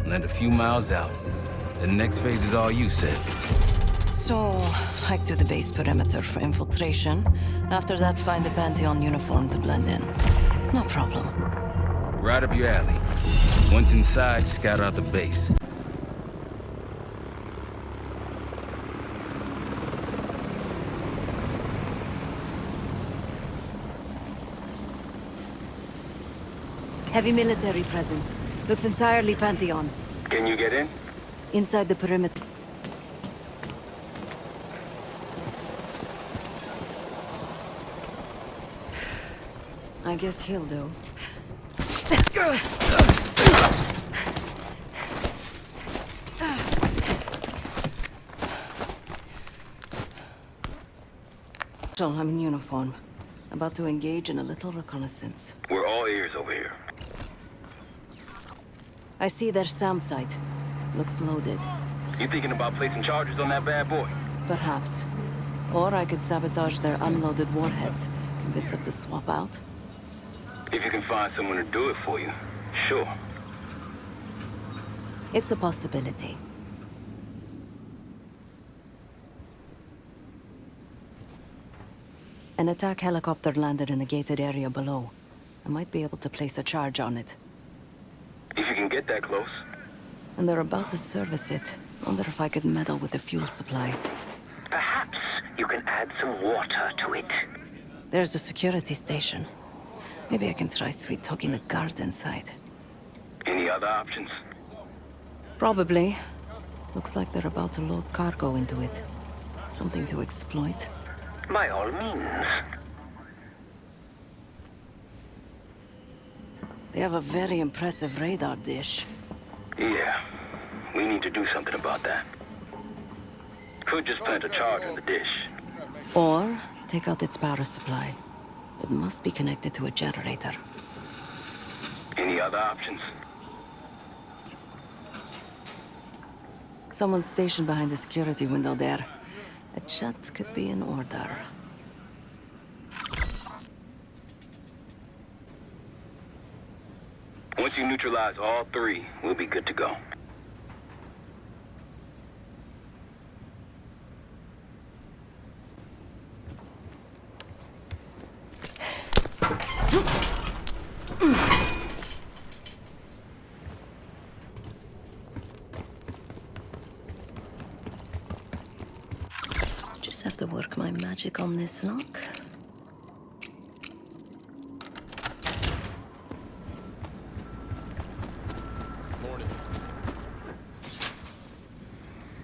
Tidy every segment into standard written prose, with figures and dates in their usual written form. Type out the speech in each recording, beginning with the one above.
land a few miles out. The next phase is all you, said. So, hike to the base perimeter for infiltration. After that, find the Pantheon uniform to blend in. No problem. Right up your alley. Once inside, scout out the base. Heavy military presence. Looks entirely Pantheon. Can you get in? Inside the perimeter. I guess he'll do. So I'm in uniform. About to engage in a little reconnaissance. We're all ears over here. I see their SAM site. Looks loaded. You thinking about placing charges on that bad boy? Perhaps. Or I could sabotage their unloaded warheads. Convince them to swap out. If you can find someone to do it for you, sure. It's a possibility. An attack helicopter landed in a gated area below. I might be able to place a charge on it. If you can get that close. And they're about to service it. Wonder if I could meddle with the fuel supply. Perhaps you can add some water to it. There's a security station. Maybe I can try sweet-talking the guard inside. Any other options? Probably. Looks like they're about to load cargo into it. Something to exploit. By all means. They have a very impressive radar dish. Yeah, we need to do something about that. Could just plant a charge on the dish. Or take out its power supply. It must be connected to a generator. Any other options? Someone's stationed behind the security window there. A chat could be in order. Once you neutralize all three, we'll be good to go. Just have to work my magic on this lock.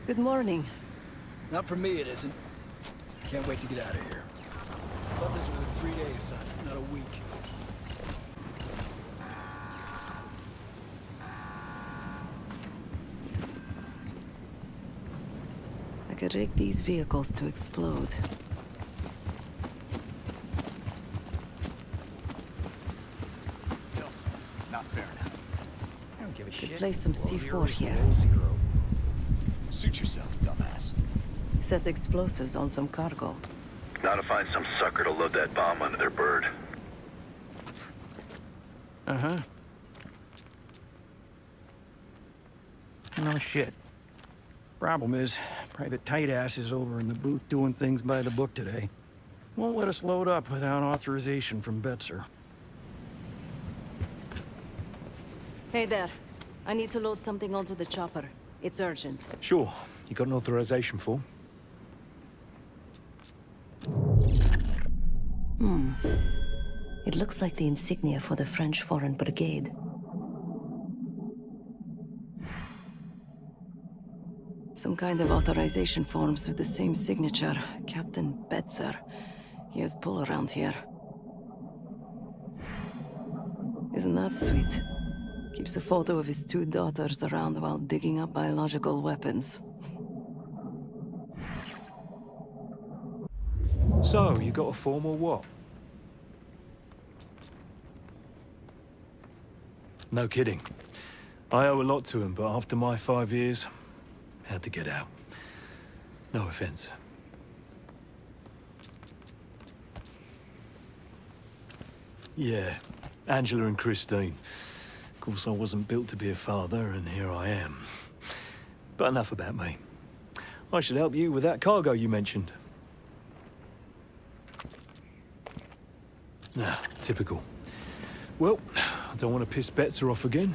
Good morning. Not for me, it isn't. Can't wait to get out of here. Thought this was a 3-day assignment, not a week. I could rig these vehicles to explode. Not fair enough. I don't give a shit. Place some C4 here. Suit yourself, dumbass. Set explosives on some cargo. Now to find some sucker to load that bomb under their bird. Uh-huh. No shit. Problem is, Private Tight-Ass is over in the booth doing things by the book today. Won't let us load up without authorization from Betzer. Hey there. I need to load something onto the chopper. It's urgent. Sure. You got an authorization form? It looks like the insignia for the French Foreign Brigade. Some kind of authorization forms with the same signature. Captain Betzer. He has pull around here. Isn't that sweet? Keeps a photo of his 2 daughters around while digging up biological weapons. So, you got a form or what? No kidding. I owe a lot to him, but after my 5 years, had to get out. No offense. Yeah, Angela and Christine. course, I wasn't built to be a father, and here I am. But enough about me. I should help you with that cargo you mentioned. Ah, typical. Well, I don't want to piss Betzer off again.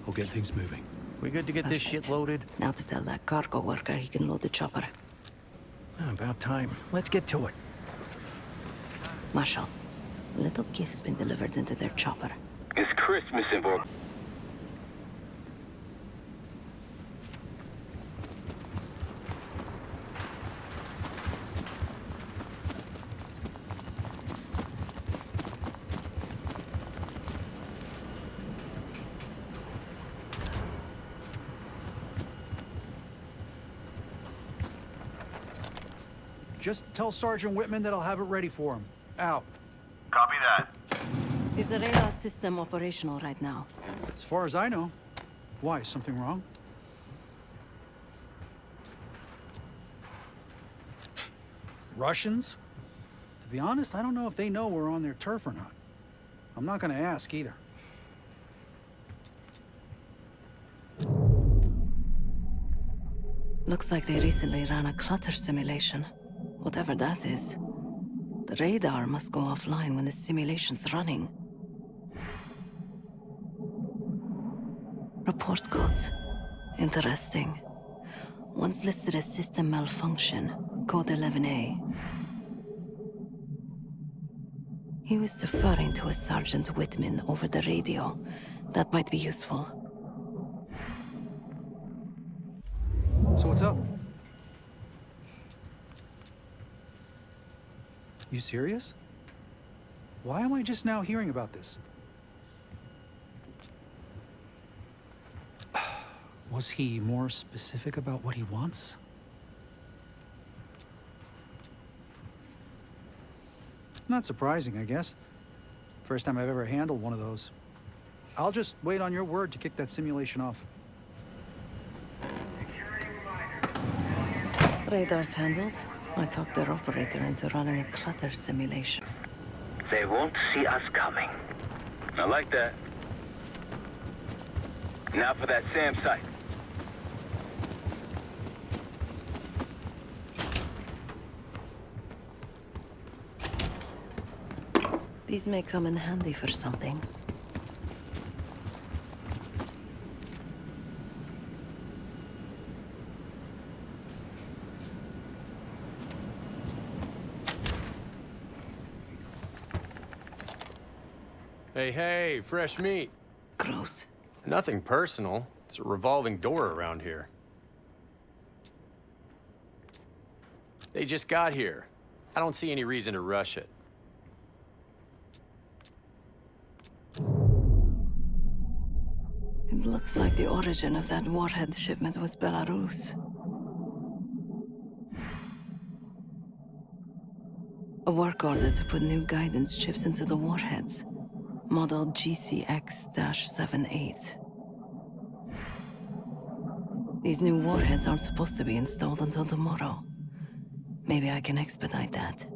I'll get things moving. We good to get this shit loaded? Now to tell that cargo worker he can load the chopper. About time. Let's get to it. Marshal, a little gift's been delivered into their chopper. It's Christmas involved. Just tell Sergeant Whitman that I'll have it ready for him. Out. Copy that. Is the radar system operational right now? As far as I know. Why, something wrong? Russians? To be honest, I don't know if they know we're on their turf or not. I'm not gonna ask either. Looks like they recently ran a clutter simulation. Whatever that is. The radar must go offline when the simulation's running. Report codes. Interesting. One's listed as system malfunction, code 11A. He was deferring to a Sergeant Whitman over the radio. That might be useful. So what's up? You serious? Why am I just now hearing about this? Was he more specific about what he wants? Not surprising, I guess. First time I've ever handled one of those. I'll just wait on your word to kick that simulation off. Radar's handled. I talked their operator into running a clutter simulation. They won't see us coming. I like that. Now for that SAM site. These may come in handy for something. Hey, fresh meat. Gross. Nothing personal. It's a revolving door around here. They just got here. I don't see any reason to rush it. It looks like the origin of that warhead shipment was Belarus. A work order to put new guidance chips into the warheads. Model GCX-78. These new warheads aren't supposed to be installed until tomorrow. Maybe I can expedite that.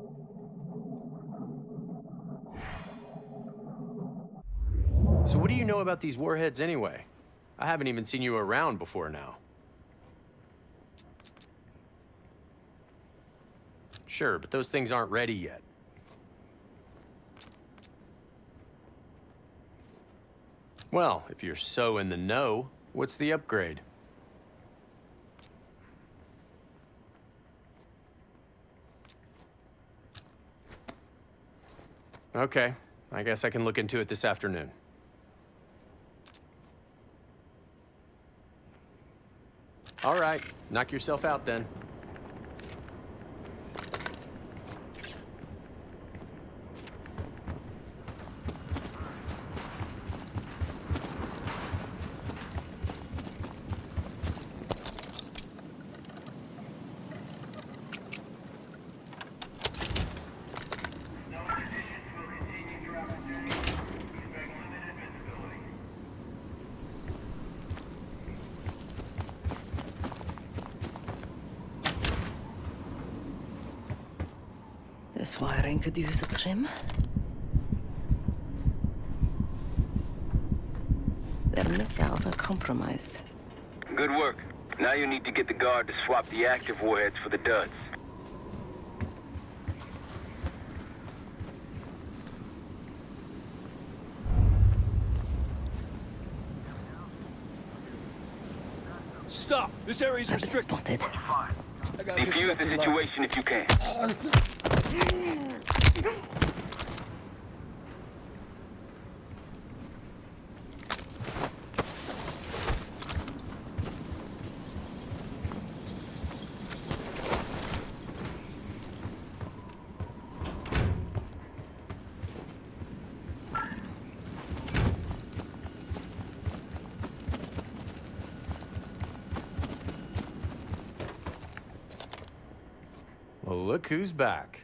So what do you know about these warheads anyway? I haven't even seen you around before now. Sure, but those things aren't ready yet. Well, if you're so in the know, what's the upgrade? Okay, I guess I can look into it this afternoon. All right, knock yourself out then. This wiring could use a trim. missiles are compromised. Good work. Now you need to get the guard to swap the active warheads for the duds. Stop! This area's I've been restricted. spotted. I got Defuse the situation if you can. Well, look who's back.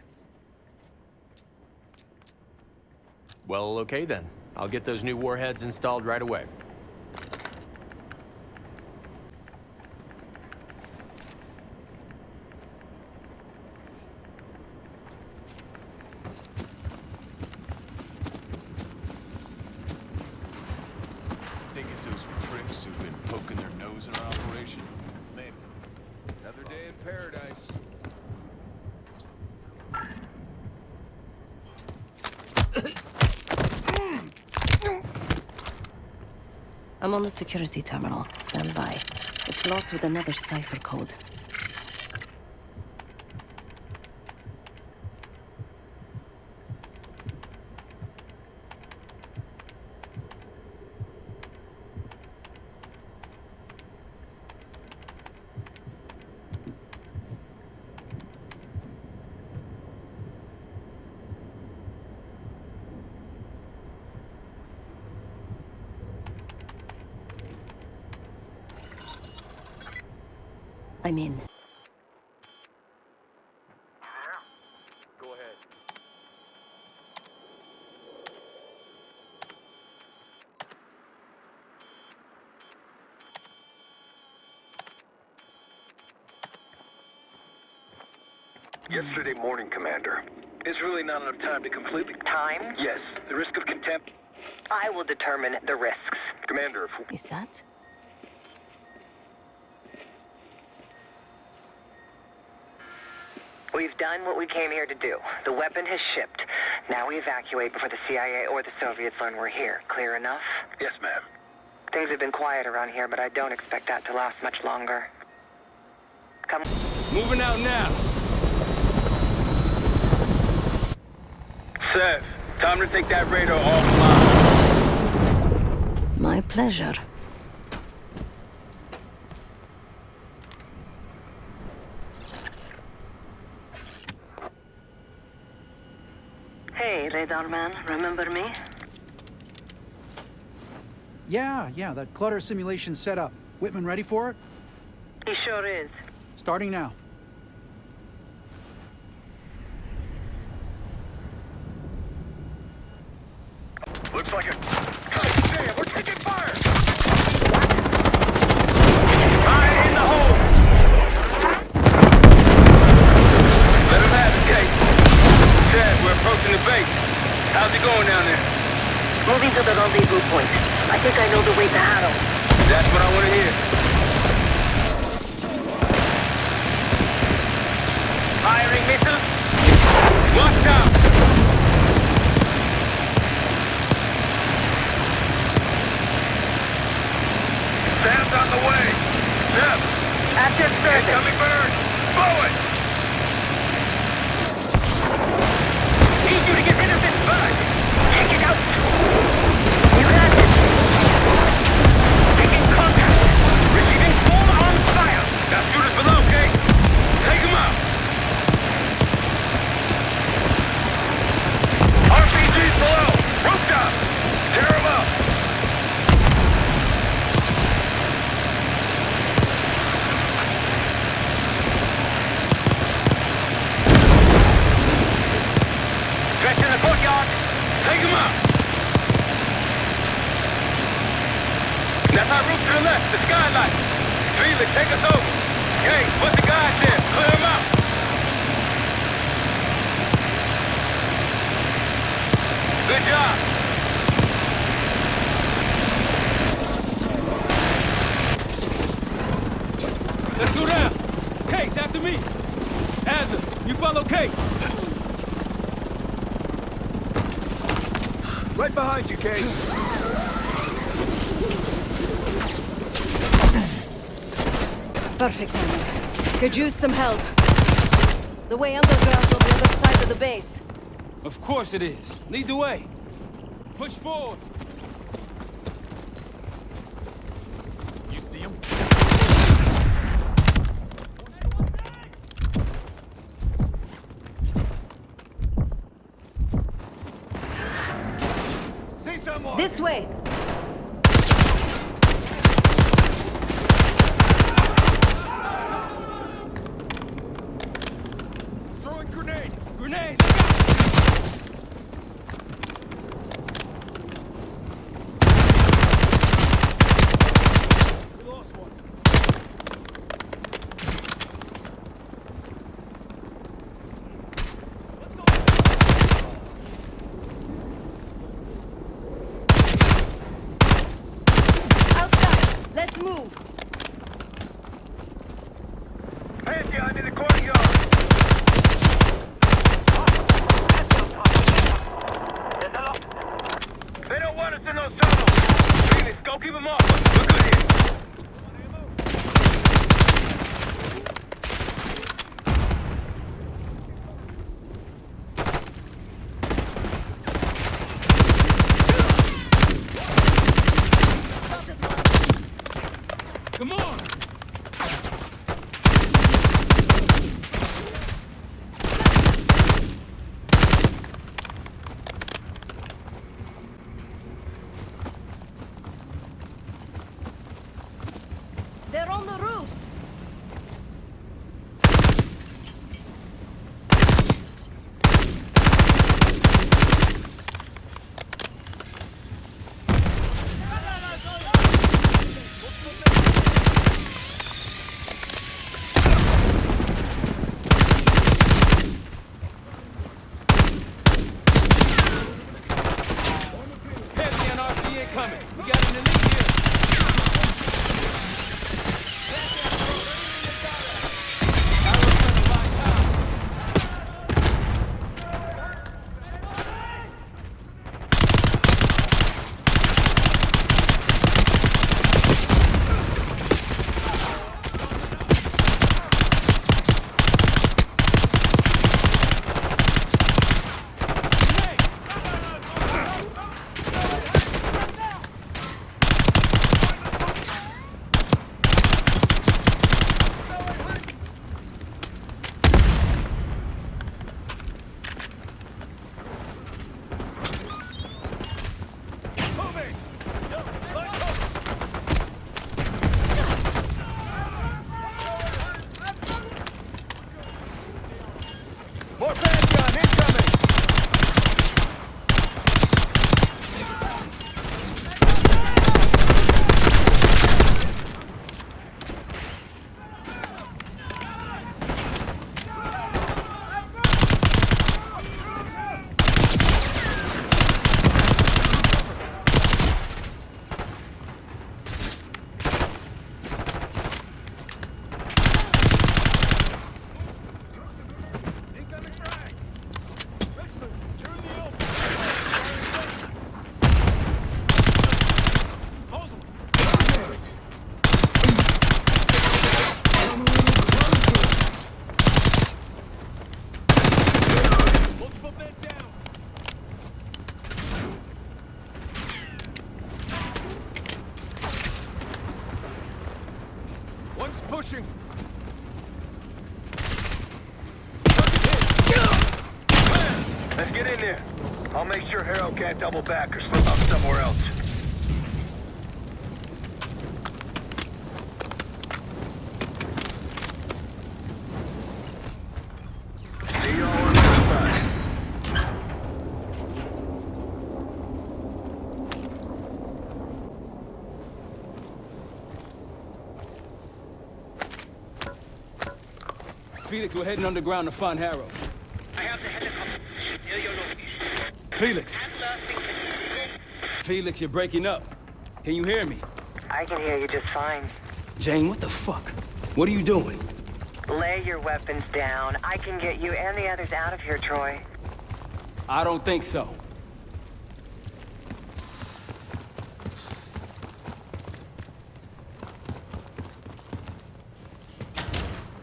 Well, okay then. I'll get those new warheads installed right away. Think it's those pricks who've been poking their nose in our operation? Maybe. Another day in paradise. I'm on the security terminal. Stand by. It's locked with another cipher code. I'm in. Go ahead. Yesterday morning, Commander. It's really not enough time to completely... Time? Yes, the risk of contempt... I will determine the risks. Commander, if... Is that? We've done what we came here to do. The weapon has shipped. Now we evacuate before the CIA or the Soviets learn we're here. Clear enough? Yes, ma'am. Things have been quiet around here, but I don't expect that to last much longer. Come. Moving out now. Seth, time to take that radar offline. My pleasure. Hey, radar man, remember me? Yeah, that clutter simulation's set up. Whitman ready for it? He sure is. Starting now. Looks like a... God damn, we're taking fire! Fire in the hole! Let him have it, Kate. Chad, we're approaching the base. How's it going down there? Moving to the rendezvous point. I think I know the way to Harrow. That's what I want to hear. Firing missiles? Watch out! Sam's on the way. Yep. Active service. Incoming bird. Forward! Need you to get rid of this bug. Take it out. You got it. Taking contact. Receiving full-on fire. Got shooters below, Kate. Take them out. RPGs below. Rooftop. Tear them up. Stretch in the courtyard. Take them out. That's our roof to the left, the skylight. Felix, take us over. Okay, put the guys there. Clear them out. Good job. Let's go down. Case, after me. Adler, you follow Case. Right behind you, Case. Perfect timing. Could use some help. The way underground's on the other side of the base. Of course it is. Lead the way. Push forward. You see him? See someone! This way! Throwing grenade! Grenade, look out! We lost one. Outside! Let's move! Pantheon in the courtyard! They don't want us in those tunnels! Phoenix, go keep them off! We're good here! Come on! They're on the roofs! Pantheon RCA coming. We got an elite here. More Pantheon incoming! Incoming frag! Richmond, you're in the open! Hold him! Multiple men down! One's pushing! Let's get in there. I'll make sure Harrow can't double back or slip out somewhere else. See you all on the other side. Felix, we're heading underground to find Harrow. I have the helicopter. Felix. Felix, you're breaking up. Can you hear me? I can hear you just fine. Jane, what the fuck? What are you doing? Lay your weapons down. I can get you and the others out of here, Troy. I don't think so.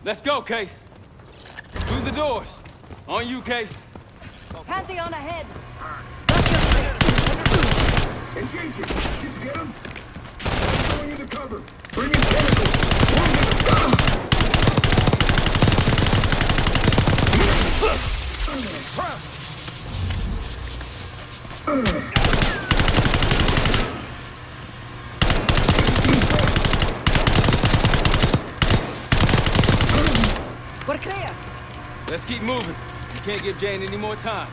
Let's go, Case. Through the doors. On you, Case. Pantheon ahead! Engage it! Did you get him? Going into cover! Bring in chemicals! We're clear! Let's keep moving. You can't give Jane any more time.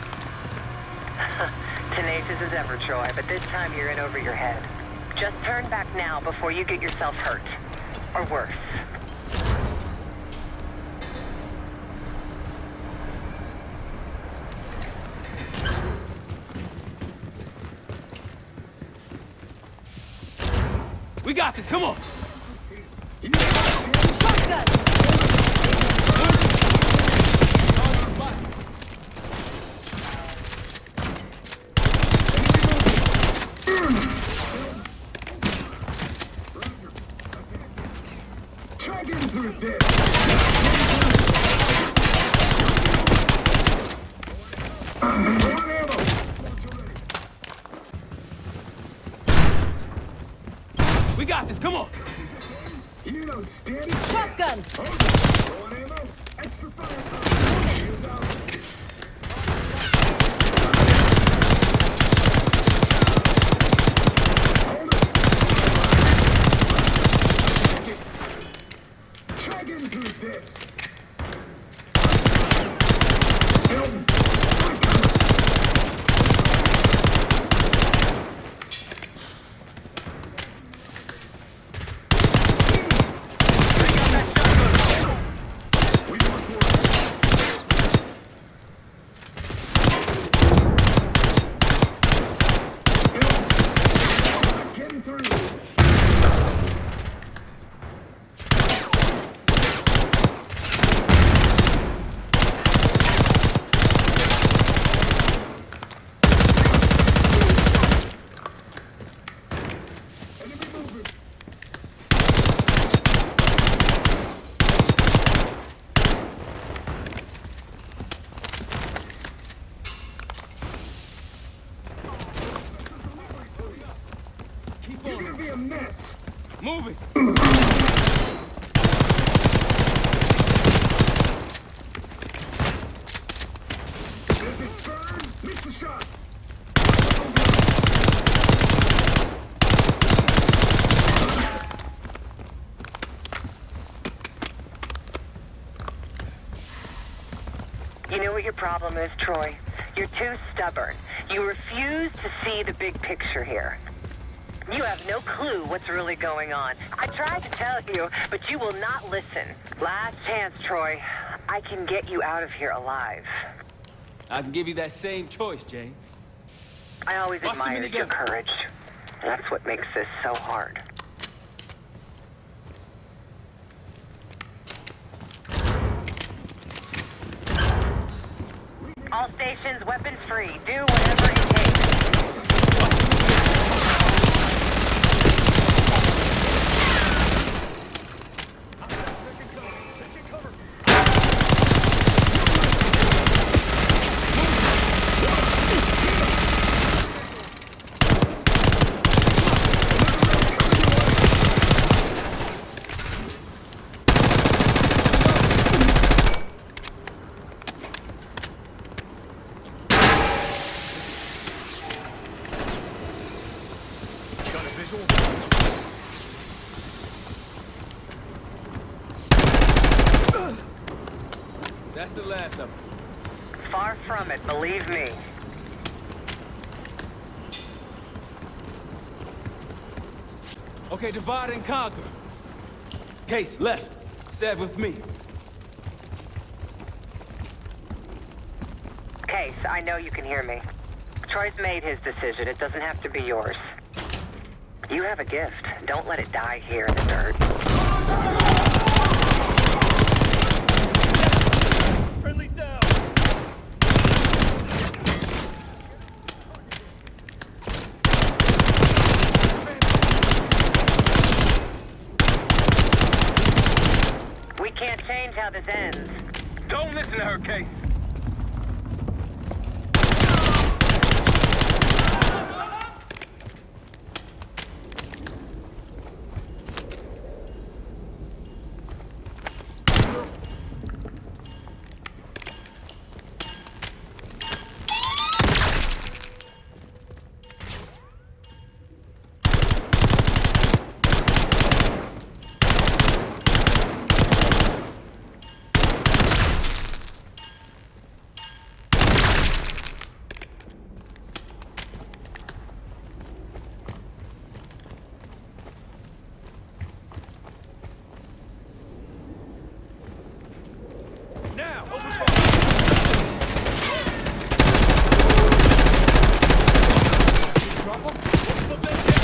Tenacious as ever, Troy, but this time you're in over your head. Just turn back now before you get yourself hurt. Or worse. We got this, come on! Shotgun! Try getting through this! We got this, come on! You know, steady. Shotgun! One ammo, extra fire. Shields out. Hold it. Try getting through this. Help. You're gonna be a mess. Moving! Does it burn? Miss the shot. You know what your problem is, Troy? You're too stubborn. You refuse to see the big picture here. You have no clue what's really going on. I tried to tell you, but you will not listen. Last chance, Troy. I can get you out of here alive. I can give you that same choice, Jane. I always Watch the admired your minigun. courage. That's what makes this so hard. All stations, weapons free. Do whatever it takes. That's the last of them. Far from it, believe me. Okay, divide and conquer. Case, left. Stab with me. Case, I know you can hear me. Troy's made his decision. It doesn't have to be yours. You have a gift. Don't let it die here in the dirt. can't change how this ends. Don't listen to her, Case. Now, open fire. Drop him. What's the best?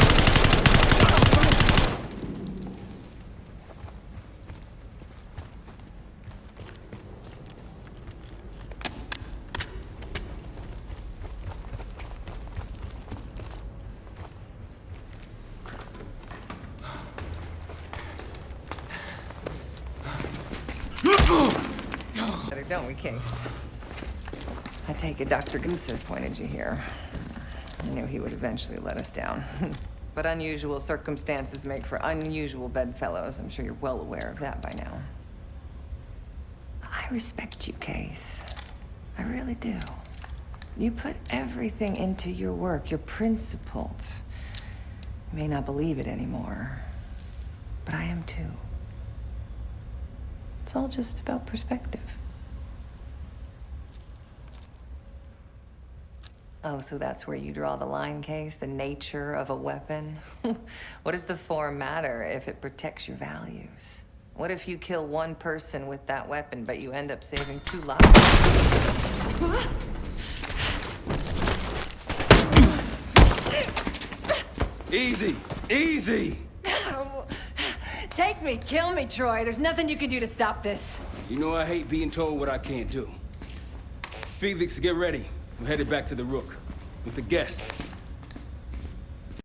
Don't we, Case? I take it Dr. Gooser pointed you here. I knew he would eventually let us down. But unusual circumstances make for unusual bedfellows. I'm sure you're well aware of that by now. I respect you, Case. I really do. You put everything into your work. You're principled. You may not believe it anymore, but I am too. It's all just about perspective. Oh, so that's where you draw the line, Case? The nature of a weapon? What does the form matter if it protects your values? What if you kill one person with that weapon, but you end up saving 2 lives? Easy, easy. Take me, kill me, Troy. There's nothing you can do to stop this. You know I hate being told what I can't do. Felix, get ready. We're headed back to the Rook with the guest.